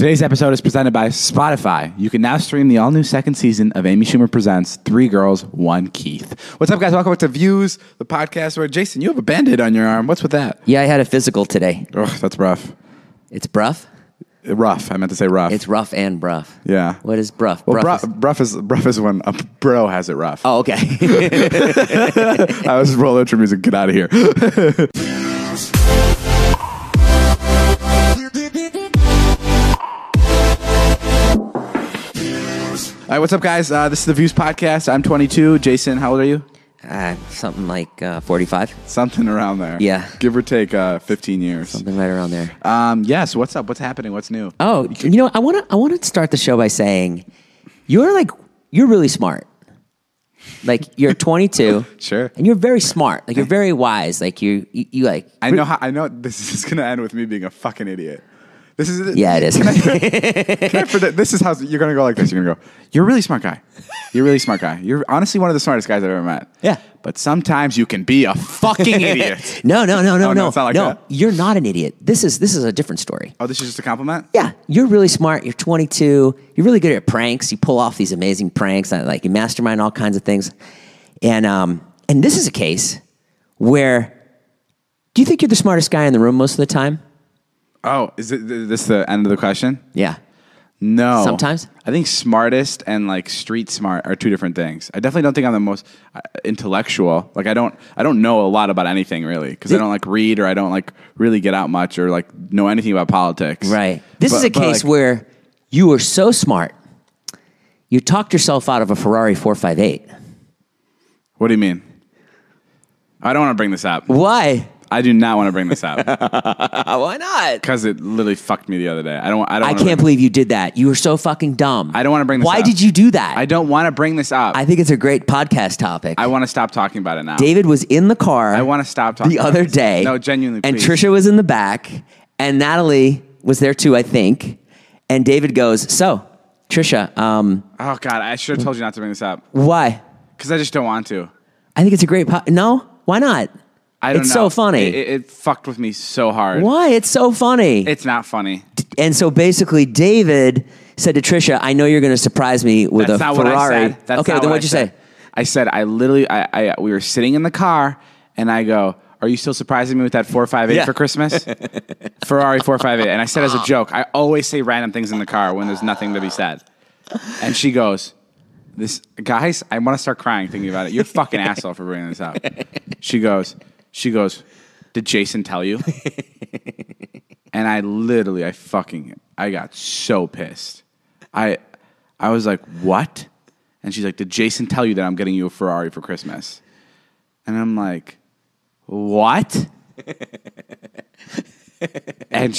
Today's episode is presented by Spotify. You can now stream the all-new second season of Amy Schumer Presents 3 Girls, 1 Keith. What's up, guys? Welcome back to Views, the podcast where, Jason, you have a Band-Aid on your arm. What's with that? Yeah, I had a physical today. Ugh, that's rough. It's bruff? Rough. I meant to say rough. It's rough and bruff. Yeah. What is bruff? Well, bruff is when a bro has it rough. Oh, okay. I was roll intro music. Get out of here. All right, what's up, guys? This is the Views podcast. I'm 22. Jason, how old are you? Something like 45. Something around there. Yeah. Give or take 15 years. Something right around there. Yes. What's up? What's happening? What's new? Oh, you know, I want to start the show by saying you're really smart. Like, you're 22. Sure. And you're very smart. Like, you're very wise. Like, you like. I know this is going to end with me being a fucking idiot. This is Yeah, it is. This is how you're going to go like this. You're going to go, you're a really smart guy. You're a really smart guy. You're honestly one of the smartest guys I've ever met. Yeah. But sometimes you can be a fucking idiot. No. No, it's not like that? You're not an idiot. This is a different story. Oh, this is just a compliment? Yeah, you're really smart. You're 22. You're really good at pranks. You pull off these amazing pranks. Like, you mastermind all kinds of things. And this is a case where, do you think you're the smartest guy in the room most of the time? Oh, is this the end of the question? Yeah. No. Sometimes? I think smartest and like street smart are two different things. I definitely don't think I'm the most intellectual. Like I don't know a lot about anything really because I don't like read or I don't like really get out much or like know anything about politics. Right. This is a case where you were so smart, you talked yourself out of a Ferrari 458. What do you mean? I don't want to bring this up. Why? I do not want to bring this up. Why not? Because it literally fucked me the other day. I can't believe you did that. You were so fucking dumb. I don't want to bring this up. Why did you do that? I don't want to bring this up. I think it's a great podcast topic. I want to stop talking about it now. David was in the car. I want to stop talking the about other this. day. No, genuinely, please. And Trisha was in the back, and Natalie was there too, I think. And David goes, "So, Trisha, oh God, I should have told you not to bring this up. Why? Because I just don't want to. I think it's a great No? Why not? It's so funny. It fucked with me so hard. Why? It's so funny. It's not funny. And so basically, David said to Trisha, "I know you're going to surprise me with a Ferrari." What I said. That's okay, not then what what'd you say? I said, we were sitting in the car, and I go, "Are you still surprising me with that 458 for Christmas?" Ferrari 458. And I said as a joke, I always say random things in the car when there's nothing to be said. And she goes, guys, I want to start crying thinking about it. You're a fucking asshole for bringing this up. She goes, "Did Jason tell you?" And I got so pissed. I was like, "What?" And she's like, "Did Jason tell you that I'm getting you a Ferrari for Christmas?" And I'm like, "What?" and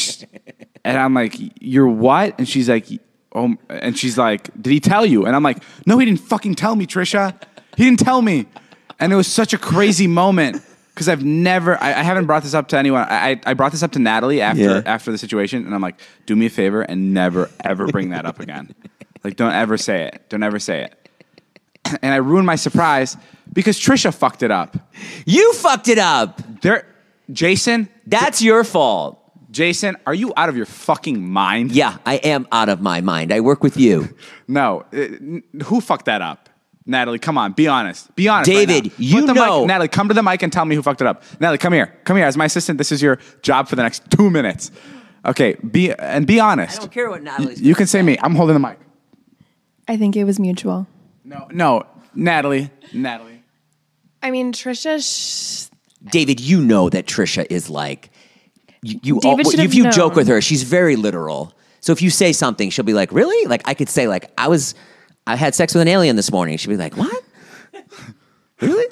I'm like, "You're what?" And she's like, "Oh," and she's like, "Did he tell you?" And I'm like, "No, he didn't fucking tell me, Trisha. He didn't tell me." And it was such a crazy moment. Because I haven't brought this up to anyone. I brought this up to Natalie after the situation, and I'm like, do me a favor and never, ever bring that up again. Like, don't ever say it. Don't ever say it. And I ruined my surprise because Trisha fucked it up. You fucked it up. Jason? That's your fault. Jason, are you out of your fucking mind? Yeah, I am out of my mind. I work with you. No. Who fucked that up? Natalie, come on, be honest. Be honest. David, right now. you know. Natalie, come to the mic and tell me who fucked it up. Natalie, come here. Come here. As my assistant, this is your job for the next 2 minutes. Okay, be honest. I don't care what Natalie's You can say me. I'm holding the mic. I think it was mutual. No, Natalie. I mean, Trisha... David, you know that Trisha is like... David should have if you known. joke with her, she's very literal. So if you say something, she'll be like, really? Like, I could say, like, I had sex with an alien this morning. She'd be like, what? Really?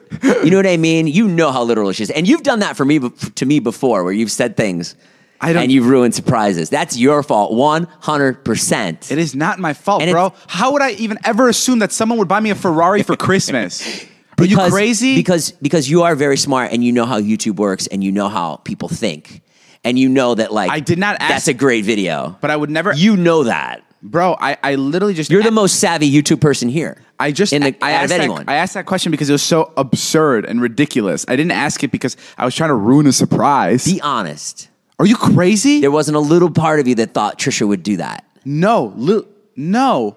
You know what I mean? You know how literal she is. And you've done that to me before, where you've said things and you've ruined surprises. That's your fault, 100%. It is not my fault, bro. How would I even ever assume that someone would buy me a Ferrari for Christmas? Are you crazy? Because you are very smart and you know how YouTube works and you know how people think. And you know that, like, I did not ask, that's a great video. But I would never... You know that. Bro, I literally just... You're the most savvy YouTube person here. I asked that question because it was so absurd and ridiculous. I didn't ask it because I was trying to ruin a surprise. Be honest. Are you crazy? There wasn't a little part of you that thought Trisha would do that. No, no,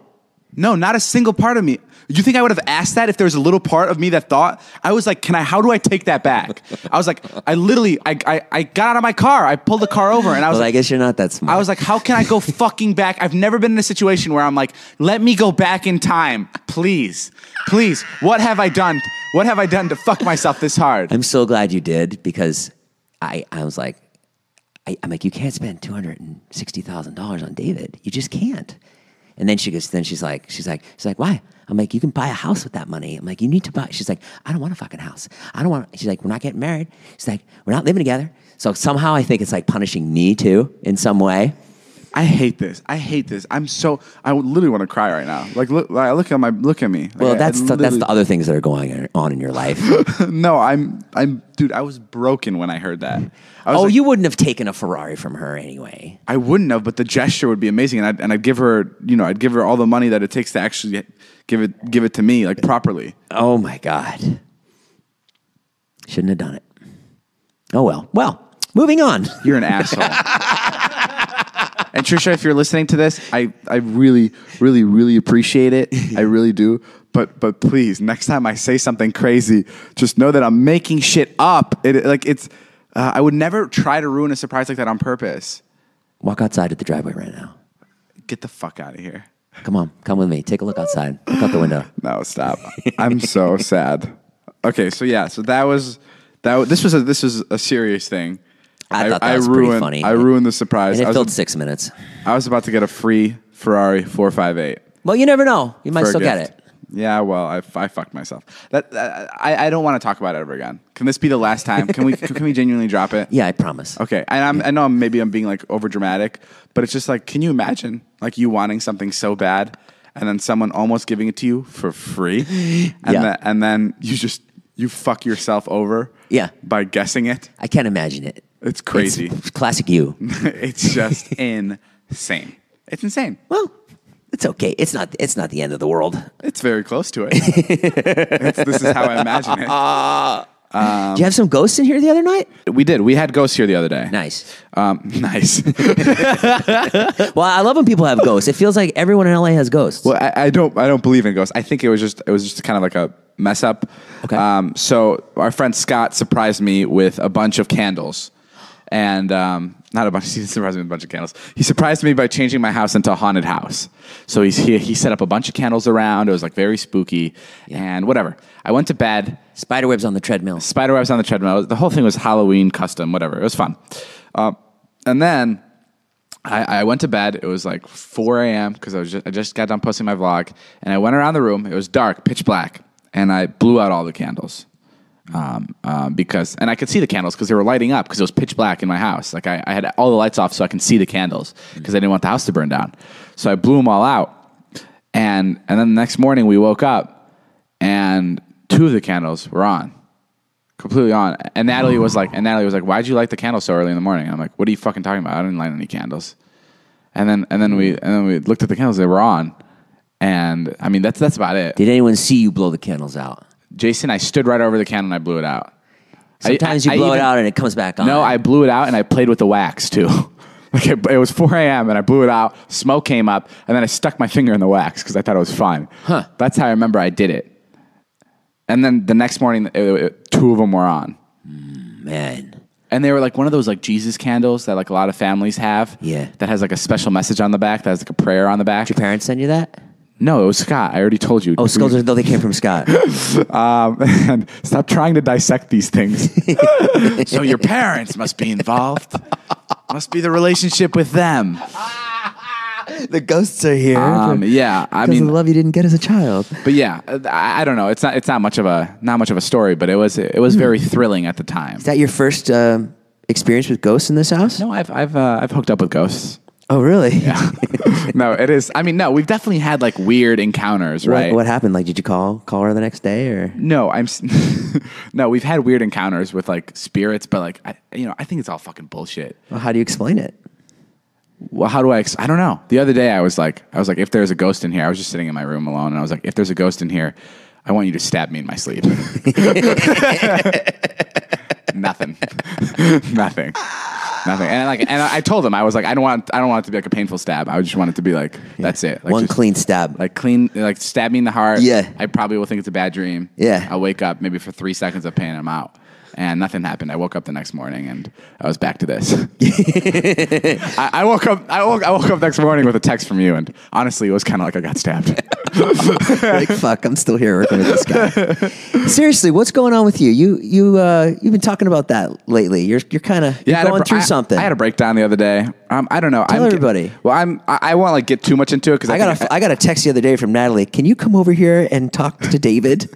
not a single part of me. You think I would have asked that if there was a little part of me that thought? I was like, how do I take that back? I was like, I got out of my car. I pulled the car over and I was Well, like, I guess you're not that smart. I was like, how can I go fucking back? I've never been in a situation where I'm like, let me go back in time. Please. What have I done? What have I done to fuck myself this hard? I'm so glad you did because I was like, I'm like, you can't spend $260,000 on David. You just can't. And then she's like, why? I'm like, you can buy a house with that money. I'm like, you need to buy. She's like, I don't want a fucking house. She's like, we're not getting married. She's like, we're not living together. So somehow I think it's like punishing me too in some way. I hate this. I would literally want to cry right now. Like, look at me. Well, like, that's the other things that are going on in your life. No, dude, I was broken when I heard that. You wouldn't have taken a Ferrari from her anyway. I wouldn't have, but the gesture would be amazing, and I'd give her, I'd give her all the money that it takes to actually give it to me, like, properly. Oh my God. Shouldn't have done it. Oh well. Well, moving on. You're an asshole. And Trisha, if you're listening to this, I really, really, really appreciate it. I really do. But please, next time I say something crazy, just know that I'm making shit up. I would never try to ruin a surprise like that on purpose. Walk outside at the driveway right now. Get the fuck out of here. Come on, come with me. Take a look outside. Look out the window. No, stop. I'm so sad. Okay, so this was a serious thing. I thought that was pretty funny. I ruined the surprise. And it filled 6 minutes. I was about to get a free Ferrari 458. Well, you never know. You might still get it. Yeah, well, I fucked myself. I don't want to talk about it ever again. Can this be the last time? Can we genuinely drop it? Yeah, I promise. Okay, and I know maybe I'm being like over dramatic, but it's just like, can you imagine like you wanting something so bad and then someone almost giving it to you for free, and then you fuck yourself over, by guessing it. I can't imagine it. It's crazy. It's classic you. It's just insane. It's insane. Well, it's okay. It's not the end of the world. It's very close to it. This is how I imagine it. Did you have some ghosts in here the other night? We did. We had ghosts here the other day. Nice. Nice. Well, I love when people have ghosts. It feels like everyone in LA has ghosts. Well, I don't believe in ghosts. I think it was just kind of like a mess up. Okay. So our friend Scott surprised me with a bunch of candles. And not a bunch. He didn't surprise me with a bunch of candles. He surprised me by changing my house into a haunted house. So he set up a bunch of candles around. It was like very spooky and whatever. I went to bed. Spiderwebs on the treadmill. The whole thing was Halloween custom. Whatever. It was fun. And then I went to bed. It was like 4 a.m. because I just got done posting my vlog. And I went around the room. It was dark, pitch black, and I blew out all the candles. Because I could see the candles because they were lighting up because it was pitch black in my house. Like I had all the lights off so I can see the candles because I didn't want the house to burn down. So I blew them all out, and then the next morning we woke up and 2 of the candles were on, completely on. And Natalie was like, "Why'd you light the candles so early in the morning?" And I'm like, "What are you fucking talking about? I didn't light any candles." And then we looked at the candles; they were on. And I mean that's about it. Did anyone see you blow the candles out? Jason, I stood right over the candle and I blew it out. Sometimes you blow it out and it comes back on. No, I blew it out and I played with the wax too. Like it was 4 a.m. and I blew it out. Smoke came up and then I stuck my finger in the wax because I thought it was fun. Huh. That's how I remember I did it. And then the next morning, 2 of them were on. Man. And they were like one of those like Jesus candles that like a lot of families have. Yeah. That has like a special message on the back. That has like a prayer on the back. Did your parents send you that? No, it was Scott. I already told you. Oh, skulls, though they came from Scott. And stop trying to dissect these things. So your parents must be involved. Must be the relationship with them. The ghosts are here. Yeah, I because mean, of the love you didn't get as a child. But yeah, I don't know. It's not much of a story, but it was very thrilling at the time. Is that your first experience with ghosts in this house? No, I've hooked up with ghosts. Oh, really? Yeah. No, it is. I mean, no, we've definitely had like weird encounters, right? What happened? Like, did you call her the next day, or? No, no, we've had weird encounters with like spirits, but like, I think it's all fucking bullshit. Well, how do you explain it? Well, how do I don't know. The other day I was like, if there's a ghost in here, I was just sitting in my room alone and I was like, if there's a ghost in here, I want you to stab me in my sleep. Nothing. Nothing. And I told him, I was like, I don't want it to be like a painful stab. I just want it to be like, that's it. Like One just, clean stab. like stab me in the heart. Yeah. I probably will think it's a bad dream. Yeah. I'll wake up maybe for 3 seconds of pain and I'm out. And nothing happened. I woke up the next morning and I was back to this. I woke up next morning with a text from you, and honestly, it was kind of like I got stabbed. Like, fuck, I'm still here working with this guy. Seriously, what's going on with you? You've been talking about that lately. You're kind of going through something. I had a breakdown the other day. I don't know. Tell everybody. I won't like get too much into it because I got a text the other day from Natalie. Can you come over here and talk to David?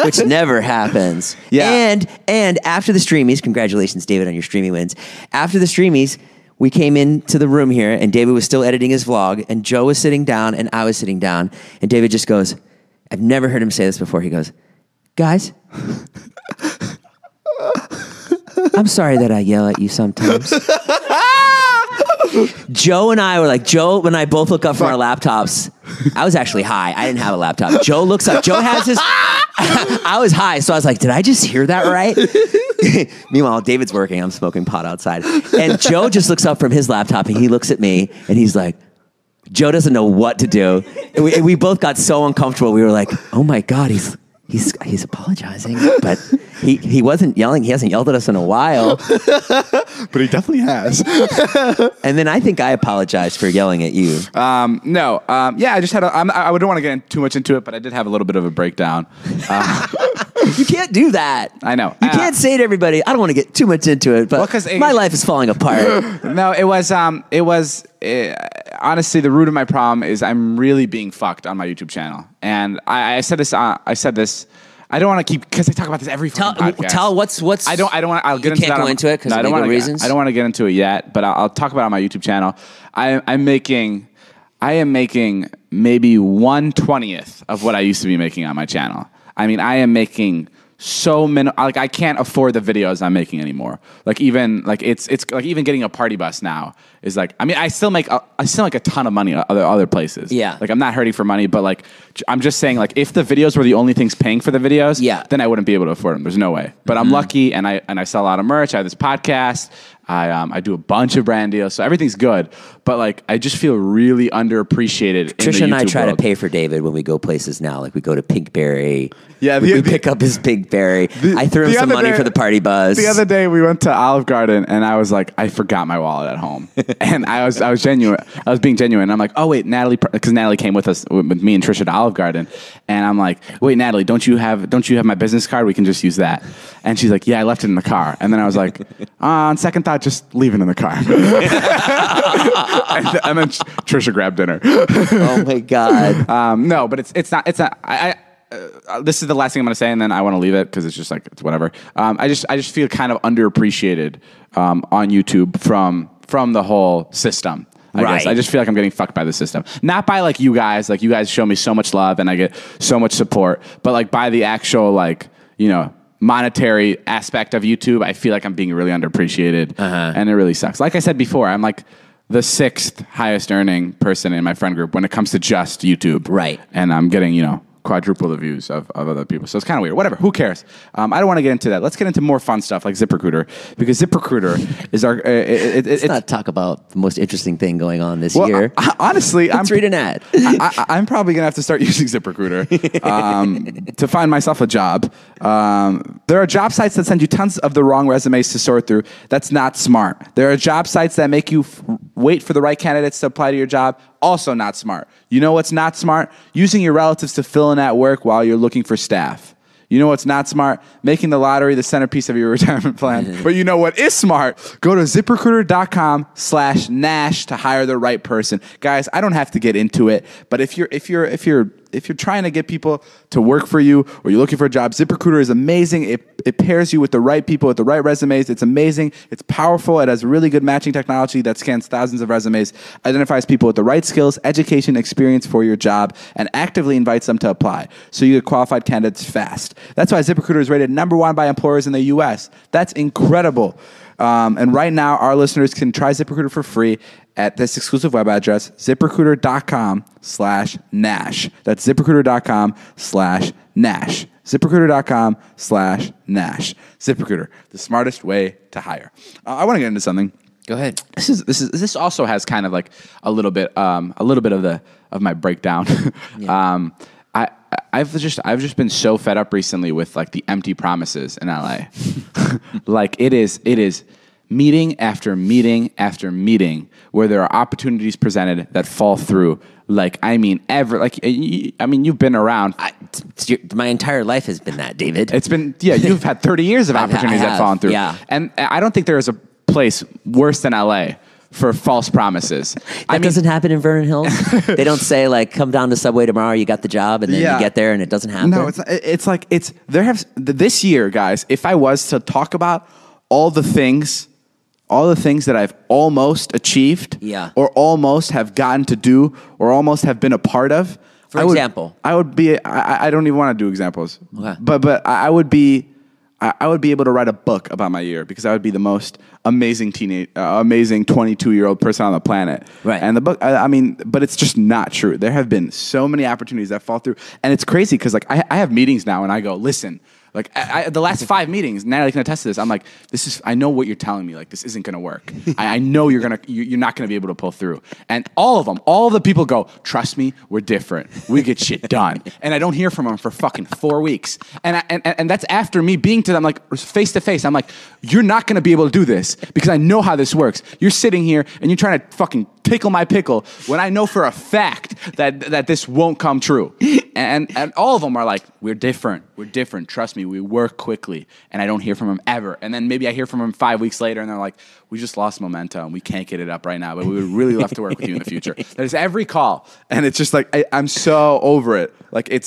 Which never happens. Yeah. And after the streamies, congratulations, David, on your streamy wins. After the streamies, we came into the room here, and David was still editing his vlog, and Joe was sitting down, and I was sitting down, and David just goes, I've never heard him say this before. He goes, guys, I'm sorry that I yell at you sometimes. Joe and I were like, Joe and I both look up from our laptops. I was actually high. I didn't have a laptop. Joe looks up. Joe has his... I was high, so I was like, did I just hear that right? Meanwhile, David's working. I'm smoking pot outside. And Joe just looks up from his laptop, and he looks at me, and he's like, Joe doesn't know what to do. And we both got so uncomfortable. We were like, oh, my God, he's apologizing, but he wasn't yelling. He hasn't yelled at us in a while. but he definitely has. And then I think I apologized for yelling at you. No. I just had I wouldn't want to get too much into it, but I did have a little bit of a breakdown. You can't do that. I know. You can't say to everybody, I don't want to get too much into it, but my life is falling apart. No, it was honestly, the root of my problem is I'm really being fucked on my YouTube channel. And I said this, I don't want to keep, because I talk about this every podcast. Tell what's. I don't want. I'll get into that. You can't go into it because of legal reasons. I don't want to get into it yet, but I'll talk about it on my YouTube channel. I am making maybe 1/20th of what I used to be making on my channel. I mean, I am making so many. Like, I can't afford the videos I'm making anymore. Like, even like it's like even getting a party bus now is like. I mean, I still make a ton of money at other places. Yeah. Like, I'm not hurting for money, but like I'm just saying, like, if the videos were the only things paying for the videos, then I wouldn't be able to afford them. There's no way. But I'm lucky, and I sell a lot of merch. I have this podcast. I do a bunch of brand deals, so everything's good. But like, I just feel really underappreciated. Trisha in the and I try world. to pay for David when we go places now. Like, we go to Pinkberry. Yeah, we pick up his Pinkberry. I threw him some money for the party buzz. The other day we went to Olive Garden, and I was like, I forgot my wallet at home, and I was genuine. I was being genuine. I'm like, oh wait, Natalie, because Natalie came with us with me and Trisha to Olive Garden, and I'm like, wait, Natalie, don't you have my business card? We can just use that. And she's like, yeah, I left it in the car. And then I was like, on second thought, just leave it in the car. and then Trisha grabbed dinner. Oh my God. No, but it's not. This is the last thing I'm going to say, and then I want to leave it because it's just like, it's whatever. I just feel kind of underappreciated on YouTube from the whole system. I guess. I just feel like I'm getting fucked by the system. Not by like you guys. Like, you guys show me so much love and I get so much support, but like by the actual, like, you know, monetary aspect of YouTube, I feel like I'm being really underappreciated, and it really sucks. Like I said before, I'm like the 6th highest earning person in my friend group when it comes to just YouTube. Right. And I'm getting, you know, quadruple the views of other people. So it's kind of weird. Whatever. Who cares? I don't want to get into that. Let's get into more fun stuff like ZipRecruiter, because ZipRecruiter is our... Let's not talk about the most interesting thing going on this year. Honestly, let's read an ad. I'm probably going to have to start using ZipRecruiter to find myself a job. There are job sites that send you tons of the wrong resumes to sort through. That's not smart. There are job sites that make you wait for the right candidates to apply to your job. Also not smart. You know what's not smart? Using your relatives to fill in at work while you're looking for staff. You know what's not smart? Making the lottery the centerpiece of your retirement plan. But you know what is smart? Go to ZipRecruiter.com/Nash to hire the right person. Guys, I don't have to get into it, but if you're trying to get people to work for you, or you're looking for a job, ZipRecruiter is amazing. It pairs you with the right people with the right resumes. It's amazing. It's powerful. It has really good matching technology that scans thousands of resumes, identifies people with the right skills, education, experience for your job, and actively invites them to apply, so you get qualified candidates fast. That's why ZipRecruiter is rated #1 by employers in the U.S. That's incredible. And right now, our listeners can try ZipRecruiter for free at this exclusive web address, ziprecruiter.com/Nash. That's ziprecruiter.com/Nash. ZipRecruiter.com/Nash. ZipRecruiter, the smartest way to hire. I want to get into something. Go ahead. This also has kind of like a little bit of my breakdown. Yeah. I've just been so fed up recently with like the empty promises in LA. Like it is meeting after meeting after meeting where there are opportunities presented that fall through. Like, I mean, you've been around. My entire life has been that, David. It's been, you've had 30 years of opportunities that fallen through. Yeah. And I don't think there is a place worse than LA for false promises. That doesn't happen in Vernon Hills. They don't say like, come down to Subway tomorrow, you got the job, and then you get there and it doesn't happen. No, this year, guys, if I was to talk about all the things that I've almost achieved, or almost have gotten to do, or almost have been a part of. For example, I would be. I don't even want to do examples. Okay. But I would be. I would be able to write a book about my year because I would be the most amazing 22-year-old person on the planet. Right. And the book, but it's just not true. There have been so many opportunities that fall through, and it's crazy because like I have meetings now, and I go, listen. Like the last 5 meetings, Natalie can attest to this. I'm like, I know what you're telling me. Like this isn't gonna work. I know you're not gonna be able to pull through. And all the people go, trust me, we're different. We get shit done. And I don't hear from them for fucking 4 weeks. And that's after me being to them like face to face. I'm like, you're not gonna be able to do this because I know how this works. You're sitting here and you're trying to fucking tickle my pickle when I know for a fact that this won't come true. And all of them are like, we're different. Trust me, we work quickly. And I don't hear from them ever. And then maybe I hear from them 5 weeks later and they're like, we just lost momentum. We can't get it up right now, but we would really love to work with you in the future. There's every call. And it's just like, I'm so over it. Like I'm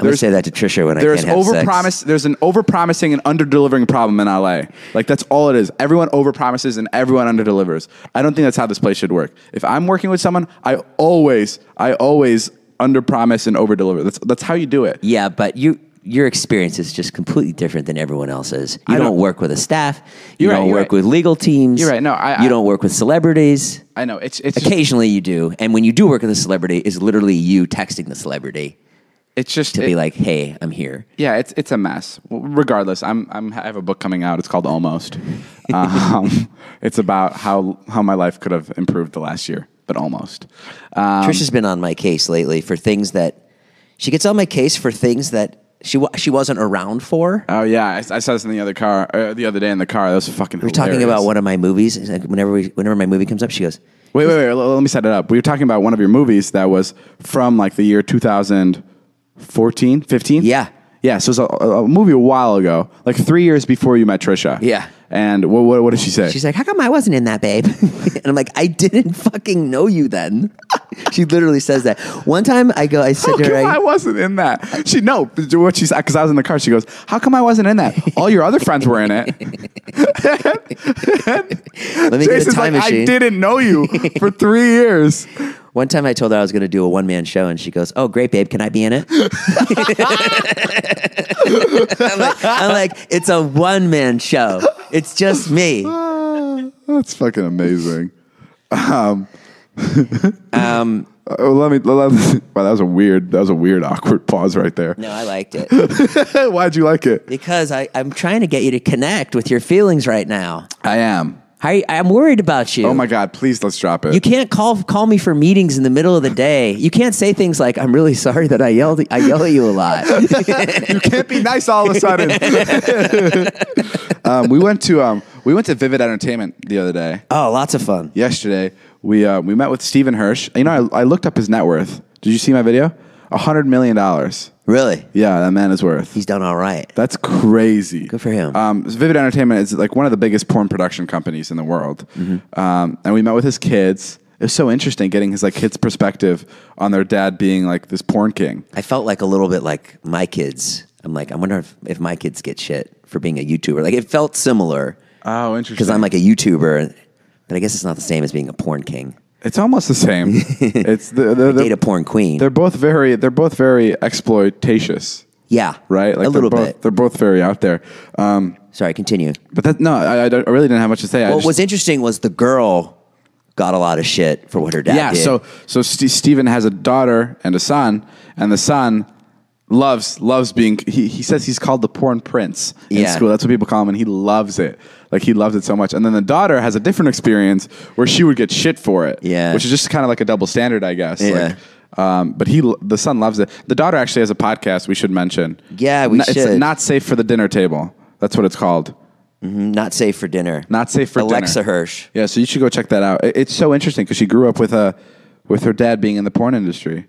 going to say that to Trisha when I can't have sex. There's an over-promising and under-delivering problem in LA. Like, that's all it is. Everyone over-promises and everyone under-delivers. I don't think that's how this place should work. If I'm working with someone, I always under-promise and over-deliver. That's how you do it. Yeah, but your experience is just completely different than everyone else's. You don't work with a staff. You don't work with legal teams. You're right. No, you don't work with celebrities. I know. It's occasionally you do. And when you do work with a celebrity, it's literally you texting the celebrity. It's just to be like, hey, I'm here. Yeah, it's a mess. Well, regardless, I have a book coming out. It's called Almost. It's about how my life could have improved the last year, but almost. Trisha's been on my case lately for things that she gets on my case for things that she wasn't around for. Oh yeah, I saw this in the other day in the car. That was fucking. We were talking about one of my movies. Whenever my movie comes up, she goes, "Wait, let me set it up." We were talking about one of your movies that was from like the year 2014, 15. Yeah. Yeah, so it was a movie a while ago, like 3 years before you met Trisha. Yeah. And what did she say? She's like, how come I wasn't in that, babe? And I'm like, I didn't fucking know you then. She literally says that. One time I said to her, I wasn't in that? What she said, because I was in the car, she goes, how come I wasn't in that? All your other friends were in it. Let me get a time machine. I didn't know you for 3 years. One time I told her I was going to do a one-man show, and she goes, oh, great, babe, can I be in it? I'm like, it's a one-man show. It's just me. That's fucking amazing. Wow, that was a weird, awkward pause right there. No, I liked it. Why'd you like it? Because I'm trying to get you to connect with your feelings right now. I am. I'm worried about you. Oh my God, please let's drop it. You can't call me for meetings in the middle of the day. You can't say things like, I'm really sorry that I yell at you a lot. You can't be nice all of a sudden. We went to Vivid Entertainment the other day. Oh, lots of fun. Yesterday, we met with Stephen Hirsch. You know, I looked up his net worth. Did you see my video? $100 million. Really? Yeah, that man is worth. He's done all right. That's crazy. Good for him. Vivid Entertainment is like one of the biggest porn production companies in the world. Mm-hmm. And we met with his kids. It was so interesting getting his kids' perspective on their dad being like this porn king. I felt like a little bit like my kids. I'm like, I wonder if my kids get shit for being a YouTuber. Like, it felt similar. Oh, interesting. Because I'm like a YouTuber, but I guess it's not the same as being a porn king. It's almost the same. It's the date a porn queen. They're both very exploitatious. Yeah, right. Like a little bit. They're both very out there. Sorry, continue. But I really didn't have much to say. What was interesting was the girl got a lot of shit for what her dad did. So Steven has a daughter and a son, and the son loves being. He says he's called the porn prince in school. That's what people call him, and he loves it. Like he loves it so much. And then the daughter has a different experience where she would get shit for it. Yeah, which is just kind of like a double standard, I guess. Yeah. But the son loves it. The daughter actually has a podcast we should mention. Yeah, we should. It's Not Safe for the Dinner Table. That's what it's called. Mm-hmm. Not Safe for Dinner. Not Safe for Alexa Dinner. Hirsch. Yeah, so you should go check that out. It's so interesting because she grew up with her dad being in the porn industry.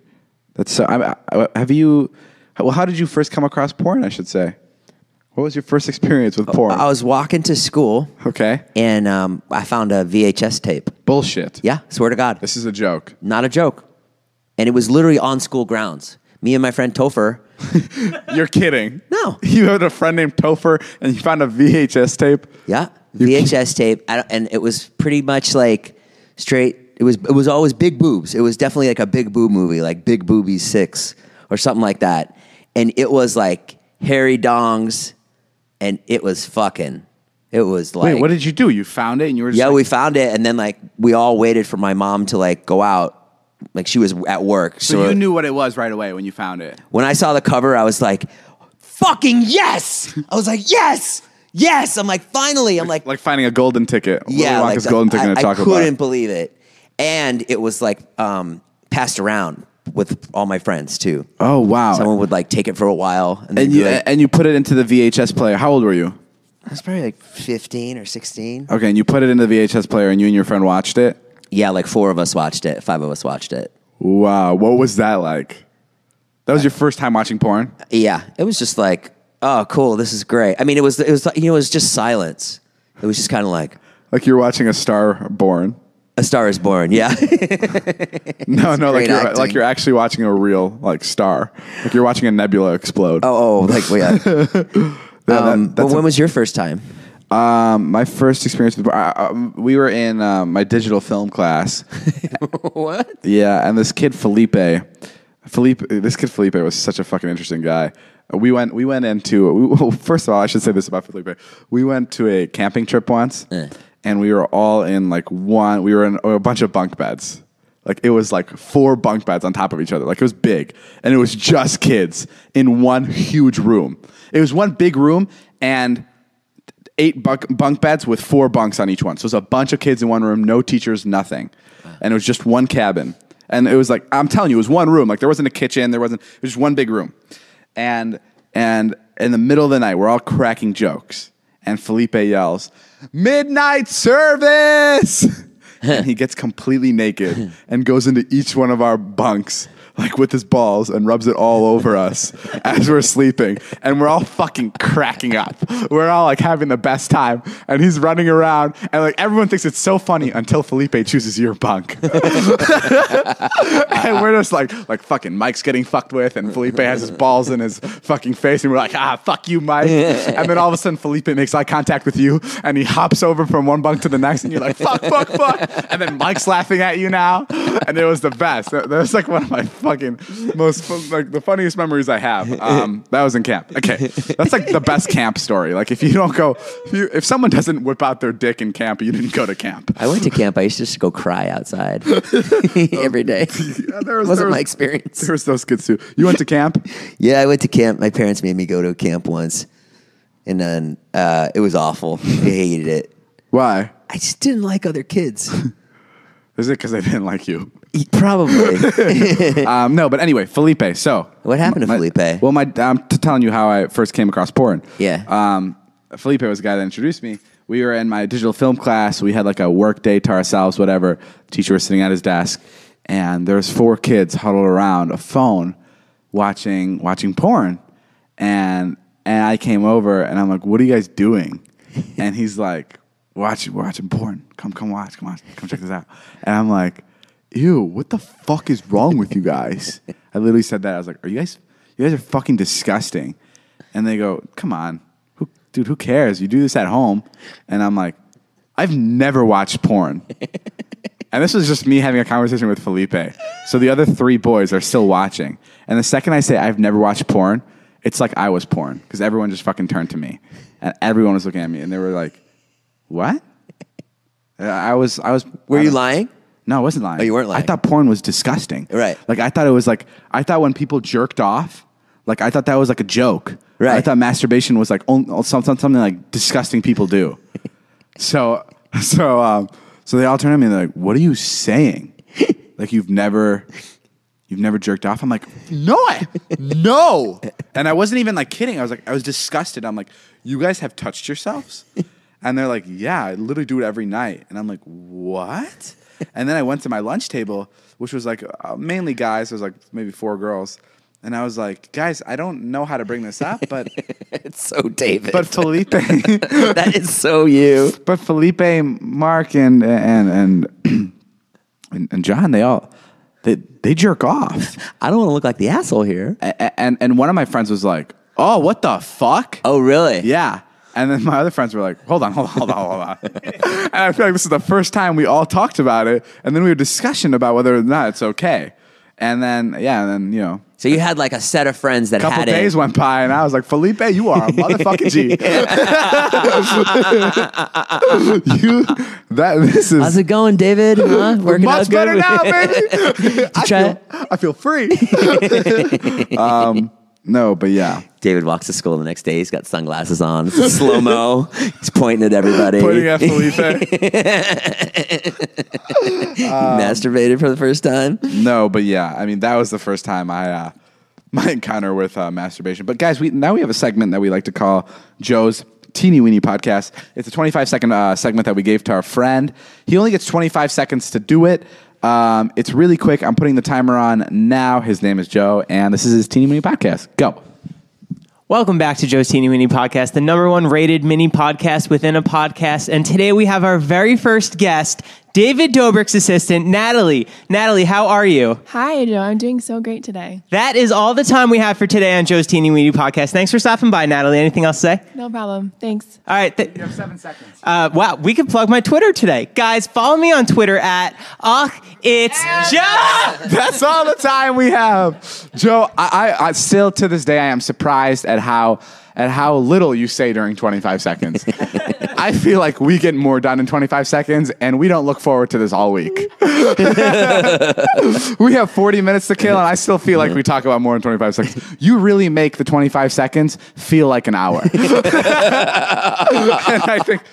That's so. How did you first come across porn? I should say. What was your first experience with porn? I was walking to school. Okay. And I found a VHS tape. Bullshit. Yeah, swear to God. This is a joke. Not a joke. And it was literally on school grounds. Me and my friend Topher. You're kidding. No. You had a friend named Topher and you found a VHS tape? Yeah, VHS tape. And it was pretty much like straight. It was always big boobs. It was definitely like a big boob movie, like Big Boobies 6 or something like that. And it was like hairy dongs. And it was fucking, it was like... Wait, what did you do? You found it and you were just Yeah, we found it. And then like we all waited for my mom to like go out. Like she was at work. So you knew what it was right away when you found it? When I saw the cover, I was like, fucking yes! I was like, yes! Yes! I'm like, finally! I'm like... Like finding a golden ticket. Yeah. Like golden ticket I Taco Bar. couldn't believe it. And it was like passed around with all my friends too. Oh, wow. Someone would like take it for a while. And you put it into the VHS player. How old were you? I was probably like 15 or 16. Okay, and you put it into the VHS player and you and your friend watched it? Yeah, like 4 of us watched it. 5 of us watched it. Wow, what was that like? That was your first time watching porn? Yeah, it was just like, oh, cool, this is great. I mean, it was it was just silence. It was just kind of like you're watching A Star Born. A Star is Born. Yeah. no, like you're actually watching a real like star. Like you're watching a nebula explode. Like well, yeah. But when was your first time? My first experience with we were in my digital film class. What? Yeah, and this kid Felipe was such a fucking interesting guy. We went into first of all, I should say this about Felipe. We went to a camping trip once, and we were all in we were in a bunch of bunk beds. Like it was like 4 bunk beds on top of each other. Like it was big, and it was just kids in one huge room. It was one big room and 8 bunk beds with 4 bunks on each one. So it was a bunch of kids in one room, no teachers, nothing. And it was just one cabin. And it was like, I'm telling you, it was one room. Like there wasn't a kitchen, it was just one big room. And in the middle of the night, we're all cracking jokes. And Felipe yells, "Midnight service!" And he gets completely naked and goes into each one of our bunks like with his balls and rubs it all over us as we're sleeping. And we're all fucking cracking up. We're all like having the best time. And he's running around and like everyone thinks it's so funny until Felipe chooses your bunk. And we're just like fucking Mike's getting fucked with and Felipe has his balls in his fucking face and we're like, fuck you, Mike. And then all of a sudden Felipe makes eye contact with you and he hops over from one bunk to the next and you're like, fuck. And then Mike's laughing at you now. And it was the best. That was like one of my fucking most like the funniest memories I have. That was in camp. Okay, that's like the best camp story. Like if you don't go, if someone doesn't whip out their dick in camp, you didn't go to camp. I went to camp. I used to just go cry outside every day. Yeah, wasn't my experience. There was those kids too. You went to camp? Yeah, I went to camp. My parents made me go to a camp once, and then it was awful. I hated it. Why? I just didn't like other kids. Is it because they didn't like you? Probably. No, but anyway, Felipe. So what happened to Felipe? Well, I'm telling you how I first came across porn. Yeah. Felipe was the guy that introduced me. We were in my digital film class. We had like a work day to ourselves, whatever. The teacher was sitting at his desk, and there's 4 kids huddled around a phone watching porn. And I came over, and I'm like, "What are you guys doing?" And he's like, we're watching porn. Come watch. Come check this out." And I'm like, "Ew, what the fuck is wrong with you guys?" I literally said that. I was like, you guys are fucking disgusting." And they go, "Come on. Who cares? You do this at home." And I'm like, "I've never watched porn." And this was just me having a conversation with Felipe. So the other 3 boys are still watching. And the second I say I've never watched porn, it's like I was porn because everyone just fucking turned to me. and everyone was looking at me, and they were like, "What?" I was. Were you lying? No, I wasn't lying. Oh, you weren't lying. I thought porn was disgusting. Right. Like I thought when people jerked off, like I thought that was like a joke. Right. I thought masturbation was like something like disgusting people do. So they all turned at me and they're like, "What are you saying? Like you've never jerked off?" I'm like, no. And I wasn't even like kidding. I was disgusted. I'm like, "You guys have touched yourselves?" And they're like, "Yeah, I literally do it every night." And I'm like, "What?" And then I went to my lunch table, which was like mainly guys. There was like maybe 4 girls. And I was like, "Guys, I don't know how to bring this up, but..." It's so David. But Felipe... That is so you. But Felipe, Mark, and John, they jerk off. I don't want to look like the asshole here. And one of my friends was like, "Oh, what the fuck?" Oh, really? Yeah. And then my other friends were like, hold on. And I feel like this is the first time we all talked about it. And then we had a discussion about whether or not it's okay. And then, you know. So you had like a set of friends that A couple had it. days went by, and I was like, "Felipe, you are a motherfucking G." How's it going, David? Huh? Working Much out good? better now, baby. Try I feel free. No, but yeah. David walks to school the next day. He's got sunglasses on. It's slow-mo. He's pointing at everybody. Pointing at Felipe. Masturbated for the first time. No, but yeah. I mean, that was the first time my encounter with masturbation. But guys, now we have a segment that we like to call Joe's Teeny Weeny Podcast. It's a 25-second segment that we gave to our friend. He only gets 25 seconds to do it. It's really quick. I'm putting the timer on now. His name is Joe, and this is his Teeny Weeny Podcast. Go. Welcome back to Joe's Teeny Weeny Podcast, the #1 rated mini podcast within a podcast. And today we have our very first guest, David Dobrik's assistant, Natalie. Natalie, how are you? Hi, Joe. I'm doing so great today. That is all the time we have for today on Joe's Teeny Weeny Podcast. Thanks for stopping by, Natalie. Anything else to say? No problem. Thanks. All right. You have 7 seconds. Wow, we can plug my Twitter today. Guys, follow me on Twitter at It's Joe. That's all the time we have. Joe, I still to this day I am surprised at how little you say during 25 seconds. I feel like we get more done in 25 seconds, and we don't look forward to this all week. We have 40 minutes to kill, and I still feel like we talk about more in 25 seconds. You really make the 25 seconds feel like an hour. And I think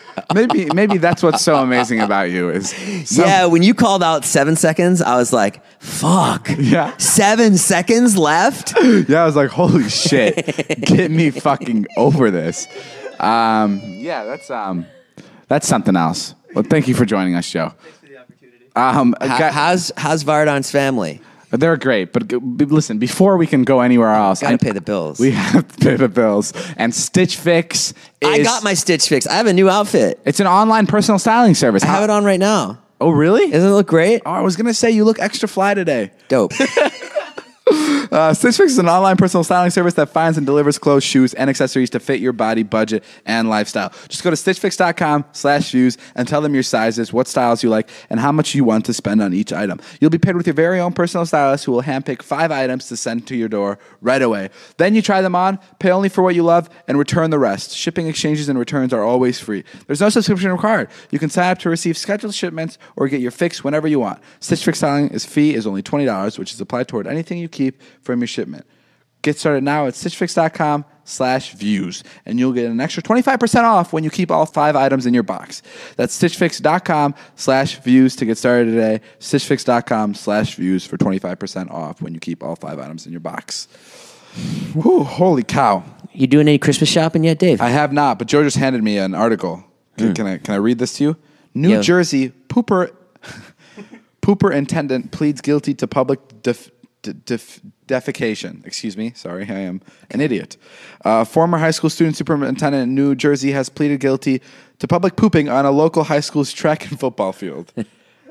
maybe that's what's so amazing about you is... Yeah, when you called out 7 seconds, I was like, fuck. Yeah. 7 seconds left? Yeah, I was like, holy shit. Get me fucking over this. Yeah, that's something else. Well, thank you for joining us, Joe. Thanks for the opportunity. How's Vardon's family? They're great, but listen, before we can go anywhere else, Gotta pay the bills. We have to pay the bills. And Stitch Fix is... I got my Stitch Fix. I have a new outfit. It's an online personal styling service. I have it on right now. Oh, really? Doesn't it look great? Oh, I was going to say you look extra fly today. Dope. Stitch Fix is an online personal styling service that finds and delivers clothes, shoes, and accessories to fit your body, budget, and lifestyle. Just go to stitchfix.com/views and tell them your sizes, what styles you like, and how much you want to spend on each item. You'll be paired with your very own personal stylist who will handpick 5 items to send to your door right away. Then you try them on, pay only for what you love, and return the rest. Shipping, exchanges, and returns are always free. There's no subscription required. You can sign up to receive scheduled shipments or get your fix whenever you want. Stitch Fix styling fee is only $20, which is applied toward anything you keep from your shipment. Get started now at stitchfix.com/views, and you'll get an extra 25% off when you keep all 5 items in your box. That's stitchfix.com/views to get started today. Stitchfix.com/views for 25% off when you keep all 5 items in your box. Whew, holy cow. You doing any Christmas shopping yet, Dave? I have not, but Joe just handed me an article. Can I read this to you? New Jersey pooper attendant pleads guilty to public defecation. Excuse me. Sorry, I am an idiot. Former high school student superintendent in New Jersey has pleaded guilty to public pooping on a local high school's track and football field.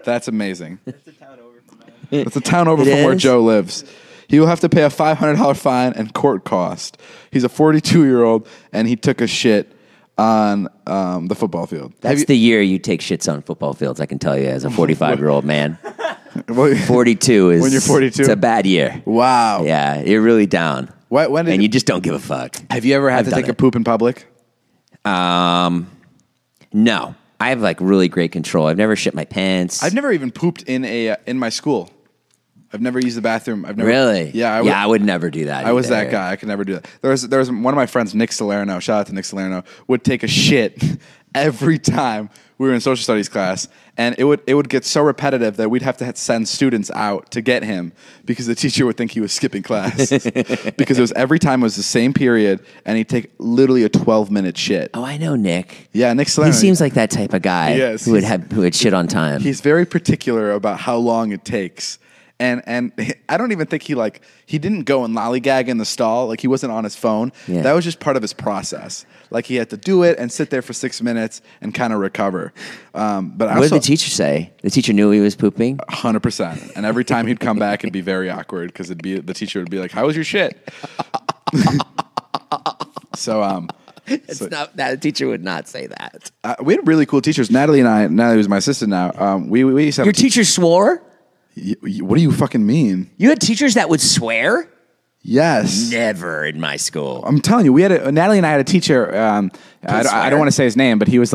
That's amazing. That's a town over from that. That's a town over from where Joe lives. He will have to pay a $500 fine and court cost. He's a 42-year-old, and he took a shit on the football field. That's the year you take shits on football fields, I can tell you, as a 45-year-old man. 42 is... When you're 42? It's a bad year. Wow. Yeah, you're really down. When did and you just don't give a fuck. Have you ever had to take a poop in public? No, I have like really great control. I've never shit my pants. I've never even pooped in my school. I've never used the bathroom. I've never Really? Yeah, I would never do that. I was either. that guy. I could never do that. There was one of my friends, Nick Salerno. Shout out to Nick Salerno. Would take a shit every time we were in social studies class, and it would get so repetitive that we'd have to send students out to get him because the teacher would think he was skipping class because it was every time it was the same period, and he'd take literally a 12-minute shit. Oh, I know Nick. Yeah, Nick Salerno. He seems like that type of guy Yes, who would shit on time. He's very particular about how long it takes. And I don't even think he didn't go and lollygag in the stall. Like, he wasn't on his phone. Yeah. That was just part of his process. Like, he had to do it and sit there for 6 minutes and kind of recover. But What did the teacher say? The teacher knew he was pooping? 100%. And every time he'd come back, it'd be very awkward because the teacher would be like, "How was your shit?" That teacher would not say that. We had really cool teachers. Natalie was my assistant now. We used to have Your teacher swore? What do you fucking mean? You had teachers that would swear? Yes. Never in my school. I'm telling you, Natalie and I had a teacher. I don't want to say his name, but he was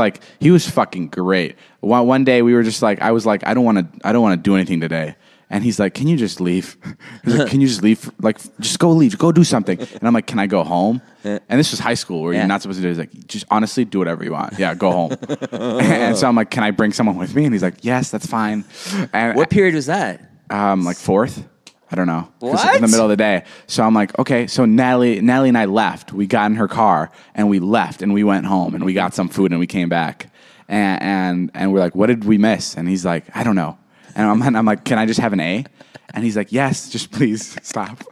fucking great. One day we were just like, I was like, I don't want to do anything today. And he's like, "Can you just leave? He's like, can you just leave? Like, just go leave, go do something." And I'm like, "Can I go home?" And this was high school where you're not supposed to do it. He's like, "Just honestly, do whatever you want. Yeah, go home." And so I'm like, "Can I bring someone with me?" And he's like, "Yes, that's fine." And What period was that? like fourth. I don't know. 'Cause What? in the middle of the day. So I'm like, okay. So Natalie and I left. We got in her car and we left and we went home and we got some food and we came back. And we're like, "What did we miss?" And he's like, "I don't know." And I'm like, "Can I just have an A?" And he's like, "Yes, just please stop."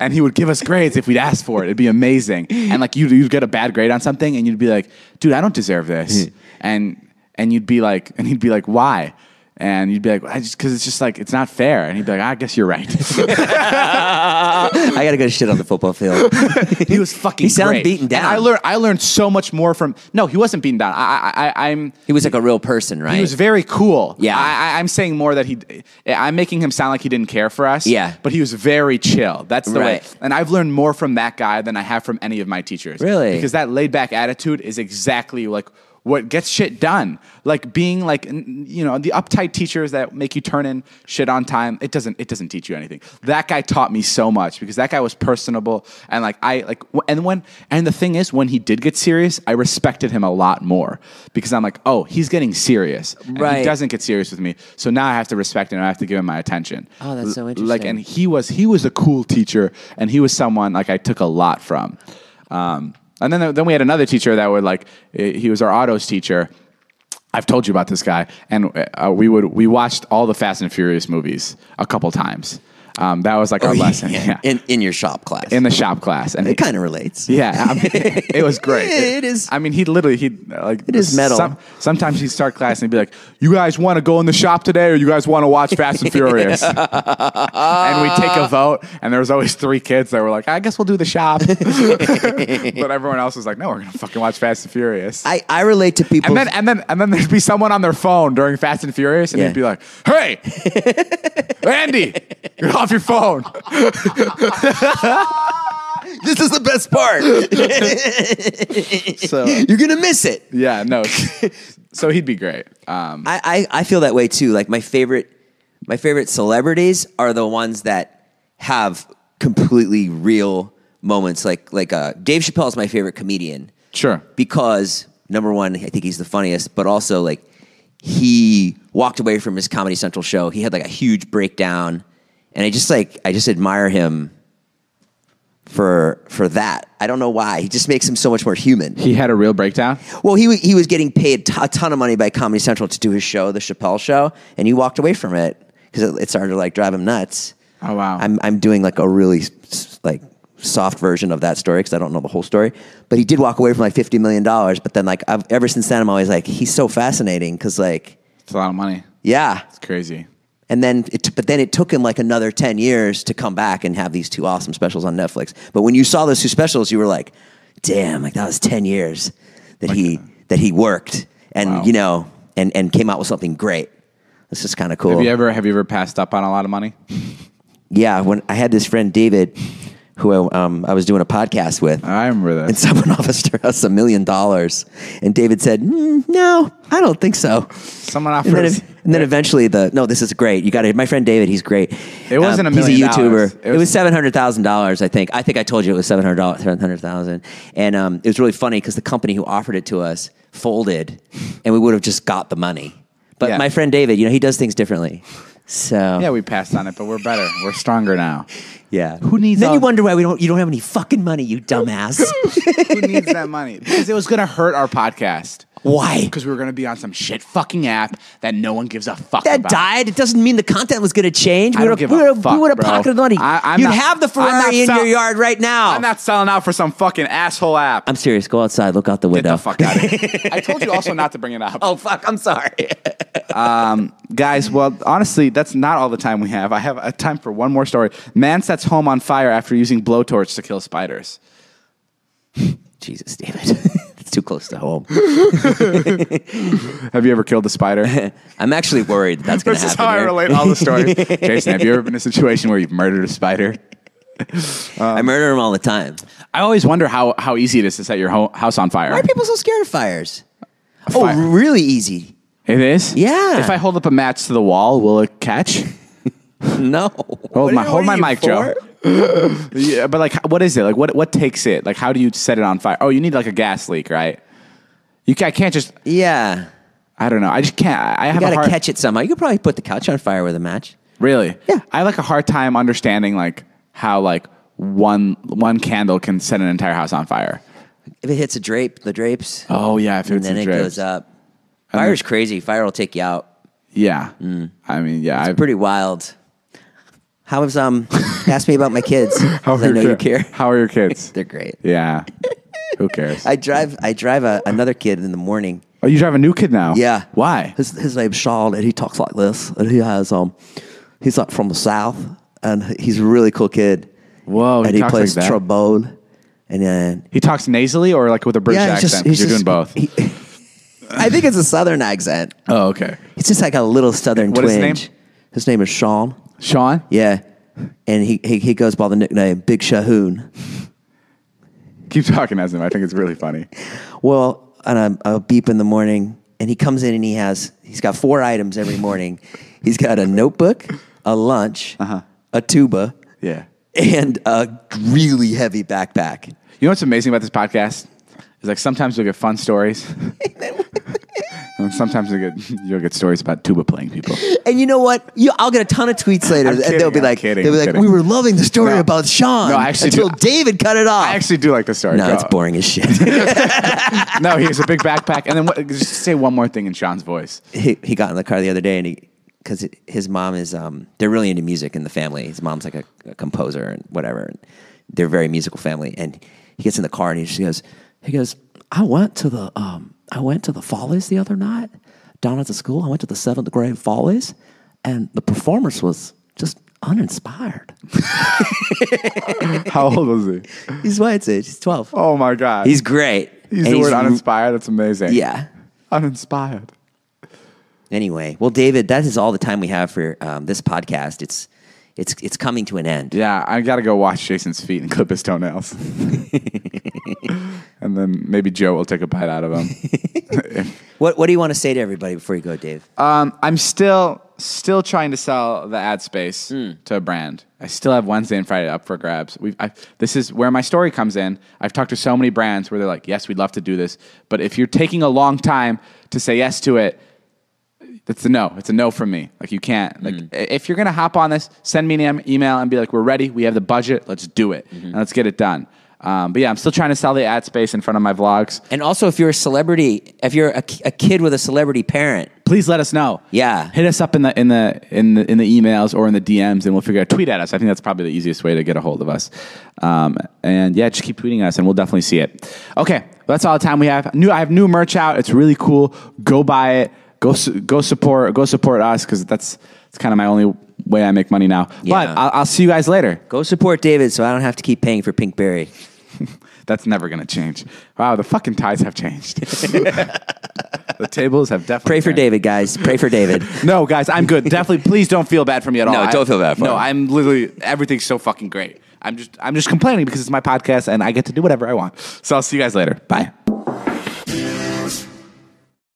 And he would give us grades if we'd ask for it. It'd be amazing. And like you'd get a bad grade on something and you'd be like, "Dude, I don't deserve this." And he'd be like, "Why?" And you'd be like, because it's just like, it's not fair. And he'd be like, "I guess you're right." I got to go shit on the football field. He was fucking He sounded great. beaten down. And I learned so much more from, no, he wasn't beaten down. He was like a real person, right? He was very cool. Yeah. I'm saying more that I'm making him sound like he didn't care for us. Yeah. But he was very chill. That's the way. Right. And I've learned more from that guy than I have from any of my teachers. Really? Because that laid back attitude is exactly like what gets shit done. Like being like, the uptight teachers that make you turn in shit on time, it doesn't teach you anything. That guy taught me so much because that guy was personable. And and the thing is, when he did get serious, I respected him a lot more because I'm like, oh, he's getting serious. And Right. he doesn't get serious with me. So now I have to respect him. I have to give him my attention. Oh, that's so interesting. Like, and he was a cool teacher and he was someone like I took a lot from. And then we had another teacher that would he was our autos teacher. I've told you about this guy, and we watched all the Fast and Furious movies a couple times. That was like our lesson. Yeah. In your shop class. In the shop class. And it kind of relates. Yeah, it was great. It is. I mean, it is metal. Sometimes he'd start class and he'd be like, "You guys want to go in the shop today, or you guys want to watch Fast and Furious?" And we'd take a vote, and there was always 3 kids that were like, "I guess we'll do the shop," but everyone else was like, "No, we're gonna fucking watch Fast and Furious." I relate to people. And then there'd be someone on their phone during Fast and Furious, and Yeah. he'd be like, "Hey, Andy, you're off your phone." This is the best part. So You're gonna miss it. yeah, no. So he'd be great. I feel that way too. Like my favorite celebrities are the ones that have completely real moments. Like Dave Chappelle is my favorite comedian. Sure. Because number one, I think he's the funniest, but also like he walked away from his Comedy Central show. He had like a huge breakdown, and I just admire him for that. I don't know why. He just makes him so much more human. He had a real breakdown. Well, he was getting paid a ton of money by Comedy Central to do his show, the Chappelle Show, and he walked away from it because it started to like drive him nuts. Oh wow. I'm doing like a really like soft version of that story because I don't know the whole story. But he did walk away from like $50 million. But then like ever since then, I'm always like, he's so fascinating because like It's a lot of money. yeah. It's crazy. And then it took him like another 10 years to come back and have these 2 awesome specials on Netflix. But when you saw those 2 specials, you were like, damn, like that was 10 years that he worked and Wow. and came out with something great. This is kind of cool. Have you ever passed up on a lot of money? Yeah, when I had this friend David who I was doing a podcast with. I remember that. And someone offered us $1 million. And David said, no, I don't think so. Someone offered And then eventually this is great. You got it. My friend David, he's great. It wasn't $1 million. He's a YouTuber. It was $700,000, I think. I think I told you it was $700,000. And it was really funny because the company who offered it to us folded and we would have just got the money. But my friend David, he does things differently. So yeah, we passed on it, but we're better. We're stronger now. Yeah. Who needs? Then you wonder why you don't have any fucking money, you dumbass. Who needs that money? Because it was going to hurt our podcast. Why? Because we were going to be on some shit fucking app that no one gives a fuck that about. died. It doesn't mean the content was going to change. I don't give a fuck, we would have bro. pocketed the money. You'd have the Ferrari in your yard right now. I'm not selling out for some fucking asshole app. I'm serious. Go outside. Look out the window. Get the fuck out of here. I told you also not to bring it up. Oh, fuck. I'm sorry. Guys, well, honestly, that's not all the time we have. I have a time for one more story. Man sets home on fire after using blowtorch to kill spiders. Jesus, David. It's too close to home. Have you ever killed a spider? I'm actually worried that's going to happen. This is how I relate all the stories. Jason, have you ever been in a situation where you've murdered a spider? I murder them all the time. I always wonder how easy it is to set your house on fire. Why are people so scared of fires? Fire. Oh, really easy. It is? Yeah. If I hold up a match to the wall, will it catch? No. Hold my mic, Joe. Yeah, but like, what is it? Like, what takes it? Like, how do you set it on fire? Oh, you need like a gas leak, right? I can't just. Yeah. I don't know. I just can't. You got to catch it somehow. You could probably put the couch on fire with a match. Really? Yeah. I have like a hard time understanding like how like one candle can set an entire house on fire. If it hits the drapes. Oh yeah, if and then it goes up. Fire's crazy. Fire will take you out. Yeah. I mean, yeah. It's pretty wild. How was ask me about my kids. How I know you care. How are your kids? They're great. Yeah. Who cares? I drive another kid in the morning. Oh, you drive a new kid now? Yeah. Why? His name's Sean, and he talks like this. And he has he's like from the South, and he's a really cool kid. Whoa. And he talks plays like that? trombone. And then He talks nasally or like with a British accent? 'Cause you're doing both. I think it's a Southern accent. Oh, okay. It's just like a little Southern What is twinge. his name? His name is Sean. Sean? Yeah. And he goes by the nickname Big Shahoon. Keep talking as him. I think it's really funny. Well, and I'll beep in the morning, and he comes in and he's got 4 items every morning. He's got a notebook, a lunch, a tuba, Yeah. and a really heavy backpack. You know what's amazing about this podcast? Is like sometimes you'll get fun stories. And sometimes you'll get stories about tuba playing people. And you know what? I'll get a ton of tweets later, and they'll be like, "We were loving the story about Sean." No, I actually until David cut it off. I actually do like the story. No, it's boring as shit. No, he has a big backpack. And then just say one more thing in Sean's voice. He got in the car the other day, and because his mom is they're really into music in the family. His mom's like a composer and whatever. And they're a very musical family. And he gets in the car and he goes, I went to the Follies the other night down at the school. I went to the 7th grade Follies, and the performance was just uninspired. How old was he? He's White's age. He's 12. Oh my God. He's great. He's the word uninspired. That's amazing. Yeah. Uninspired. Anyway, well, David, that is all the time we have for this podcast. It's coming to an end. Yeah, I got to go wash Jason's feet and clip his toenails. And then maybe Joe will take a bite out of them. What do you want to say to everybody before you go, Dave? I'm still trying to sell the ad space to a brand. I still have Wednesday and Friday up for grabs. This is where my story comes in. I've talked to so many brands where they're like, yes, we'd love to do this. But if you're taking a long time to say yes to it, it's a no. It's a no from me. Like, you can't. Like, if you're going to hop on this, send me an email and be like, we're ready. We have the budget. Let's do it. And let's get it done. But yeah, I'm still trying to sell the ad space in front of my vlogs. And also, if you're a celebrity, if you're a kid with a celebrity parent, please let us know. Yeah, hit us up in the emails or in the DMs, and we'll figure out. Tweet at us. I think that's probably the easiest way to get a hold of us. And yeah, just keep tweeting us, and we'll definitely see it. Okay, well, that's all the time we have. I have new merch out. It's really cool. Go buy it. Go support us, because it's kind of my only way I make money now. Yeah. But I'll see you guys later. Go support David so I don't have to keep paying for Pinkberry. That's never going to change. Wow, the fucking tides have changed. The tables have definitely Pray for changed. David, guys. Pray for David. No, guys, I'm good. Definitely, please don't feel bad for me at all. No, don't feel bad for No, him. I'm literally, everything's so fucking great. I'm just complaining because it's my podcast and I get to do whatever I want. So I'll see you guys later. Bye.